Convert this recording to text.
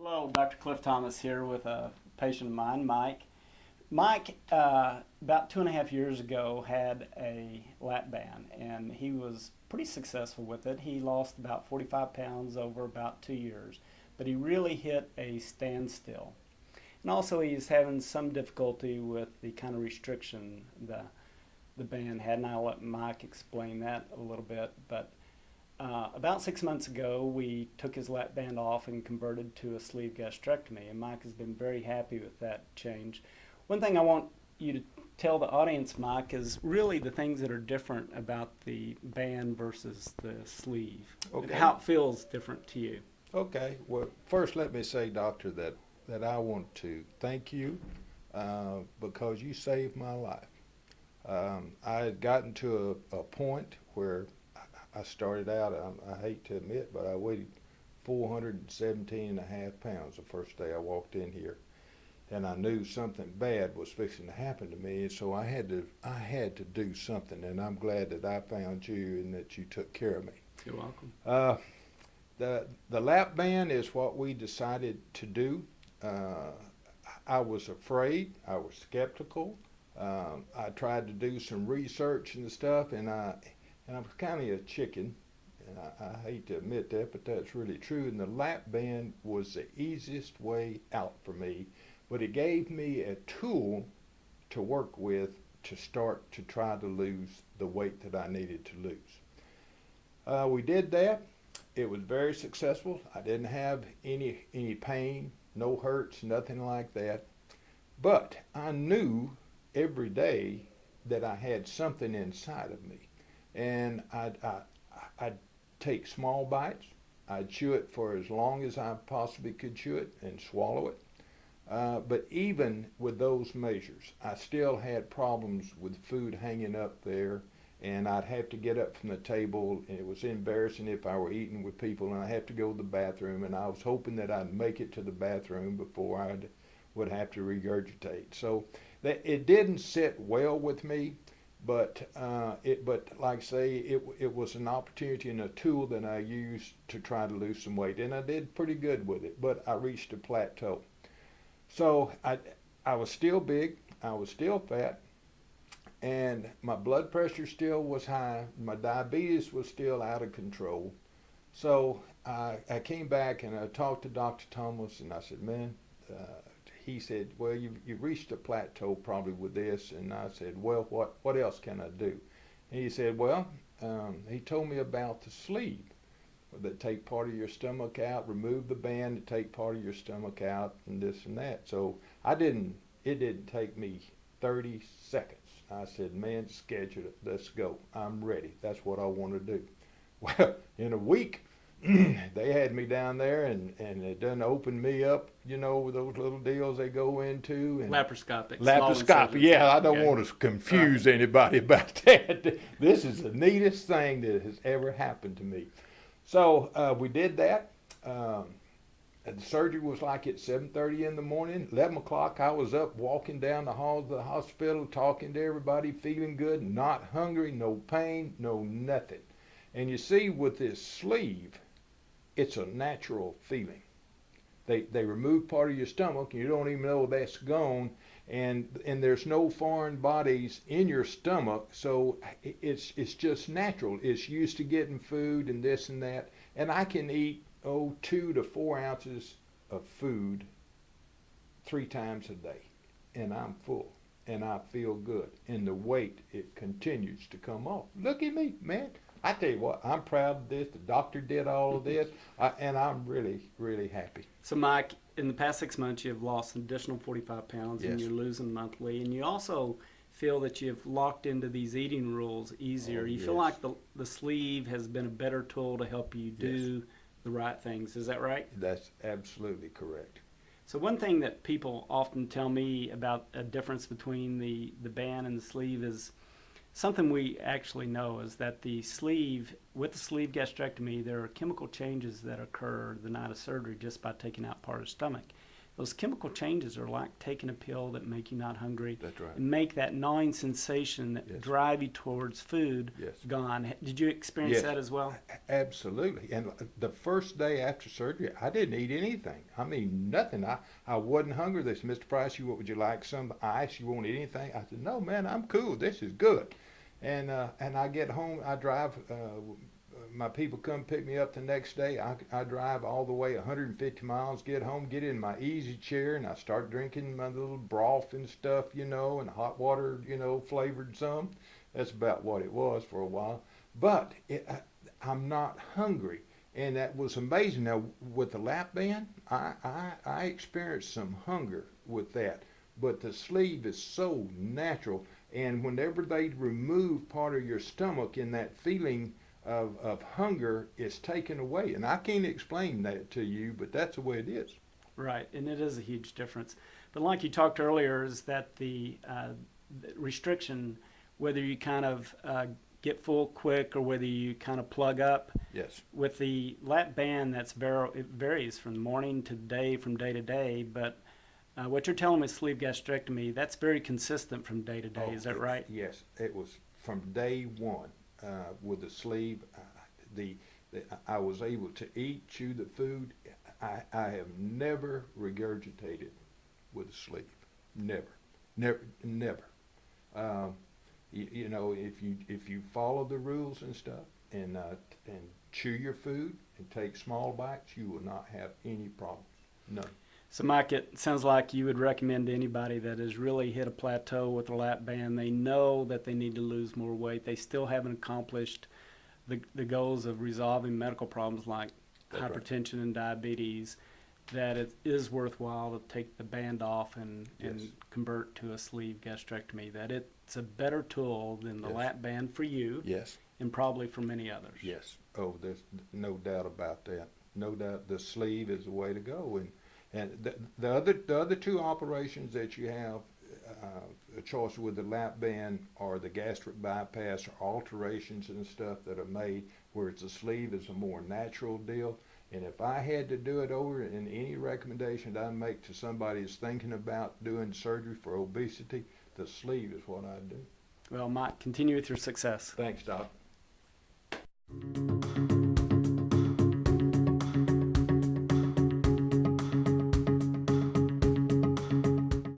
Hello, Dr. Cliff Thomas here with a patient of mine, Mike. Mike, about 2.5 years ago, had a lap band, and he was pretty successful with it. He lost about 45 pounds over about 2 years, but he really hit a standstill. And also he's having some difficulty with the kind of restriction the band had, and I'll let Mike explain that a little bit. But about 6 months ago, we took his lap band off and converted to a sleeve gastrectomy, and Mike has been very happy with that change. One thing I want you to tell the audience, Mike, is really the things that are different about the band versus the sleeve. Okay. How it feels different to you. Okay. Well, first let me say, doctor, that I want to thank you because you saved my life. I had gotten to a point where I started out, I hate to admit, but I weighed 417.5 pounds the first day I walked in here. And I knew something bad was fixing to happen to me, and so I had to do something, and I'm glad that I found you and that you took care of me. You're welcome. The lap band is what we decided to do. I was afraid, I was skeptical. I tried to do some research and stuff, and I was kind of a chicken, and I hate to admit that, but that's really true. And the lap band was the easiest way out for me, but it gave me a tool to work with to start to try to lose the weight that I needed to lose. We did that. It was very successful. I didn't have any pain, no hurts, nothing like that. But I knew every day that I had something inside of me. And I'd take small bites. I'd chew it for as long as I possibly could chew it and swallow it. But even with those measures, I still had problems with food hanging up there, and I'd have to get up from the table, and it was embarrassing if I were eating with people, and I'd have to go to the bathroom, and I was hoping that I'd make it to the bathroom before I would have to regurgitate. So it didn't sit well with me. But like I say, it was an opportunity and a tool that I used to try to lose some weight, and I did pretty good with it. But I reached a plateau. So I was still big, I was still fat, and my blood pressure still was high. My diabetes was still out of control. So I came back and I talked to Dr. Thomas, and I said, man. He said, well, you've reached a plateau probably with this. And I said, well, what else can I do? And he said, well, he told me about the sleeve that take part of your stomach out, remove the band to take part of your stomach out, and this and that. So it didn't take me 30 seconds. I said, man, schedule it, let's go. I'm ready. That's what I want to do. Well, in a week, they had me down there, and it done opened me up, you know, with those little deals they go into. And Laparoscopic. Yeah, I don't want to confuse anybody about that. This is the neatest thing that has ever happened to me. So we did that. The surgery was like at 7:30 in the morning. 11 o'clock, I was up walking down the halls of the hospital, talking to everybody, feeling good, not hungry, no pain, no nothing. And you see, with this sleeve, it's a natural feeling. They remove part of your stomach, and you don't even know that's gone, and there's no foreign bodies in your stomach, so it's just natural. It's used to getting food and this and that, and I can eat 2 to 4 ounces of food 3 times a day, and I'm full, and I feel good, and the weight, it continues to come off. Look at me, man. I tell you what, I'm proud of this. The doctor did all of this, and I'm really, really happy. So, Mike, in the past 6 months, you've lost an additional 45 pounds, and Yes. you're losing monthly. And you also feel that you've locked into these eating rules easier. You feel like the sleeve has been a better tool to help you do the right things. Is that right? That's absolutely correct. So one thing that people often tell me about a difference between the band and the sleeve is something we actually know is that the sleeve, with the sleeve gastrectomy, there are chemical changes that occur the night of surgery just by taking out part of the stomach. those chemical changes are like taking a pill that make you not hungry. That's right. And make that gnawing sensation that Yes. drive you towards food Yes. gone. Did you experience Yes. that as well? Absolutely. And the first day after surgery, I didn't eat anything. I mean, nothing. I wasn't hungry. They said, Mr. Price, would you like some ice? You won't eat anything? I said, no, man, I'm cool. This is good. And I get home, I drive, my people come pick me up the next day. I drive all the way 150 miles, get home, get in my easy chair, and I start drinking my little broth and stuff, and hot water, flavored some. That's about what it was for a while. But I'm not hungry. And that was amazing. Now, with the lap band, I experienced some hunger with that. But the sleeve is so natural. And whenever they remove part of your stomach, and that feeling of hunger is taken away. And I can't explain that to you, but that's the way it is. Right, and it is a huge difference. But like you talked earlier, is that the restriction, whether you kind of get full quick or whether you kind of plug up. Yes. With the lap band, it varies from morning to day, from day to day. But what you're telling me with sleeve gastrectomy, that's very consistent from day to day. Is that right? Yes, it was from day one. With the sleeve, I was able to eat, chew the food. I have never regurgitated with a sleeve. Never. If you follow the rules and stuff and chew your food and take small bites, you will not have any problems. None. So, Mike, it sounds like you would recommend to anybody that has really hit a plateau with a lap band. They know that they need to lose more weight. They still haven't accomplished the goals of resolving medical problems like hypertension and diabetes, that it is worthwhile to take the band off and convert to a sleeve gastrectomy, that it's a better tool than the lap band for you and probably for many others. Yes. Oh, there's no doubt about that. No doubt the sleeve is the way to go. And the other two operations that you have a choice with the lap band are the gastric bypass or alterations and stuff that are made, whereas the sleeve is a more natural deal. And if I had to do it over, and any recommendation that I make to somebody who's thinking about doing surgery for obesity, the sleeve is what I'd do. Well, Mike, continue with your success. Thanks, Doc.